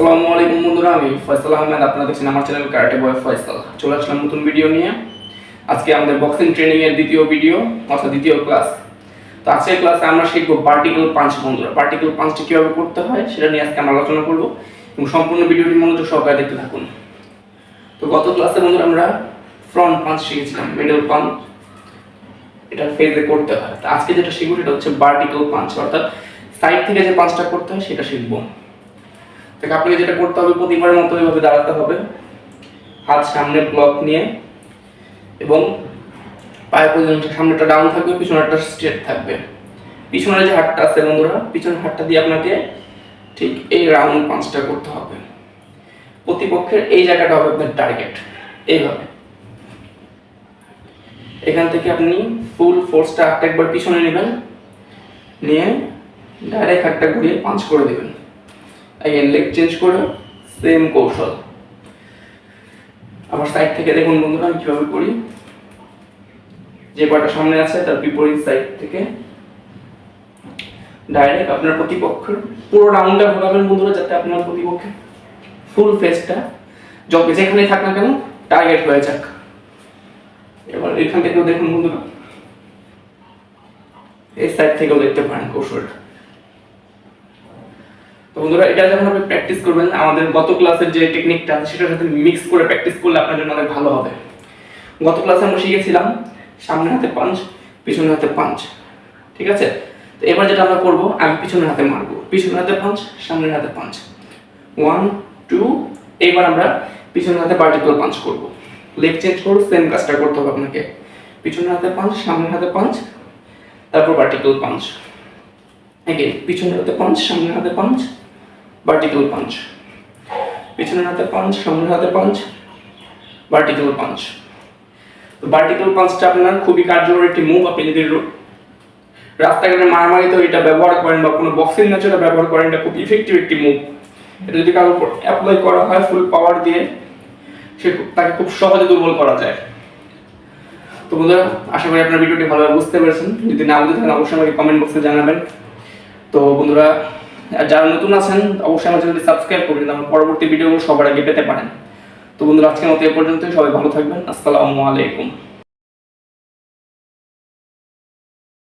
আসসালামু আলাইকুম বন্ধুরা, আমি ফয়সাল আহমেদ। আপনারা দেখছেন আমার চ্যানেল কারাটে বয় ফয়সাল। চলে আসলাম নতুন ভিডিও নিয়ে। আজকে আমাদের বক্সিং ট্রেনিং এর দ্বিতীয় ভিডিও অর্থাৎ দ্বিতীয় ক্লাস। তো আজকের ক্লাসে আমরা শিখবো ভার্টিক্যাল পাঞ্চ। বন্ধুরা, ভার্টিক্যাল পাঞ্চটি কিভাবে করতে হয় সেটা নিয়ে আজকে আমরা আলোচনা করব এবং সম্পূর্ণ ভিডিওটি মনোযোগ সহকারে দেখতে থাকুন। তো গত ক্লাসে বন্ধুরা আমরা ফ্রন্ট পাঞ্চ শিখেছিলাম, মিডল পাঞ্চ এটা ফেজে করতে হয়। তো আজকে যেটা শিখবো সেটা হচ্ছে ভার্টিক্যাল পাঞ্চ, অর্থাৎ সাইড থেকে যে পাঞ্চটা করতে হয় সেটা শিখবো। তাকে আপনাকে যেটা করতে হবে, প্রতিবারের মতো এইভাবে দাঁড়াতে হবে, হাত সামনে ব্লক নিয়ে এবং পায়ের পর্যন্ত সামনেটা ডাউন থাকবে, পিছনেরটা স্ট্রেট থাকবে। পিছনের যে হাতটা আছে বন্ধুরা, পিছনের হাতটা দিয়ে আপনাকে ঠিক এই রাউন্ড পাঞ্চটা করতে হবে। প্রতিপক্ষের এই জায়গাটা হবে আপনার টার্গেট। এইভাবে এখান থেকে আপনি ফুল ফোর্সটা হাতটা একবার পিছনে নেবেন, নিয়ে ডাইরেক্ট হাতটা ঘুরিয়ে পাঞ্চ করে দেবেন। again লেগ চেঞ্জ করে সেম কৌশল। আবার সাইড থেকে দেখুন বন্ধুরা আমি কিভাবে করি। যে পাটা সামনে আছে তার বিপরীত সাইড থেকে ডাইরেক্ট আপনার প্রতিপক্ষের পুরো রাউন্ডটা ঘোরাবেন বন্ধুরা, যাতে আপনার প্রতিপক্ষের ফুল ফেসটা যেখানে থাক না কেন টার্গেট হয়ে যাক। এবার এখান থেকেও দেখুন বন্ধুরা, এই সাইড থেকেও দেখতে পারেন কৌশলটা। তো বন্ধুরা, এটা যখন আপনি প্র্যাকটিস করবেন, আমাদের গত ক্লাসের যে টেকনিকটা সেটার সাথে মিক্স করে প্র্যাকটিস করলে আপনার জন্য অনেক ভালো হবে। গত ক্লাসে আমরা শিখেছিলাম সামনের হাতে পাঞ্চ, পিছনের হাতে পাঞ্চ, ঠিক আছে? তো এবার যেটা আমরা করব, আমি পিছনের হাতে মারবো, পিছনের হাতে পাঞ্চ, সামনের হাতে পাঞ্চ, 1 2। এইবার আমরা পিছনের হাতে ভার্টিক্যাল পাঞ্চ করব। লেগ চেঞ্জ করব, সেম কাজটা করতে হবে আপনাকে। পিছনের হাতে পাঞ্চ, সামনের হাতে পাঞ্চ, তারপর ভার্টিক্যাল পাঞ্চ। এগেইন পিছনের হাতে পাঞ্চ, সামনের হাতে পাঞ্চ, ভার্টিক্যাল পাঞ্চ, পিছনের হাতে পাঞ্চ, সামনের হাতে পাঞ্চ, ভার্টিক্যাল পাঞ্চ। তো ভার্টিক্যাল পাঞ্চটা আপনার খুবই কার্যকরী একটি মুভ। আপনি যদি রাস্তাঘাটে মারামারিতে এটা ব্যবহার করেন বা কোনো বক্সিং ম্যাচে এটা ব্যবহার করেন, এটা খুব ইফেক্টিভ একটি মুভ। এটা যদি কারোর উপর অ্যাপ্লাই করা হয় ফুল পাওয়ার দিয়ে, তাকে খুব সহজে দুর্বল করা যায়। তো বন্ধুরা, আশা করি আপনার ভিডিওটি ভালোভাবে বুঝতে পেরেছেন। যদি না বুঝতে থাকেন অবশ্যই আমাকে কমেন্ট বক্সে জানাবেন। তো বন্ধুরা, যারা নতুন আছেন অবশ্যই আমার চ্যানেলটি সাবস্ক্রাইব করবেন, আমার পরবর্তী ভিডিওগুলো সবার আগে পেতে পারেন। তো বন্ধুরা, আজকের মতো এ পর্যন্তই। সবাই ভালো থাকবেন। আসসালামু আলাইকুম।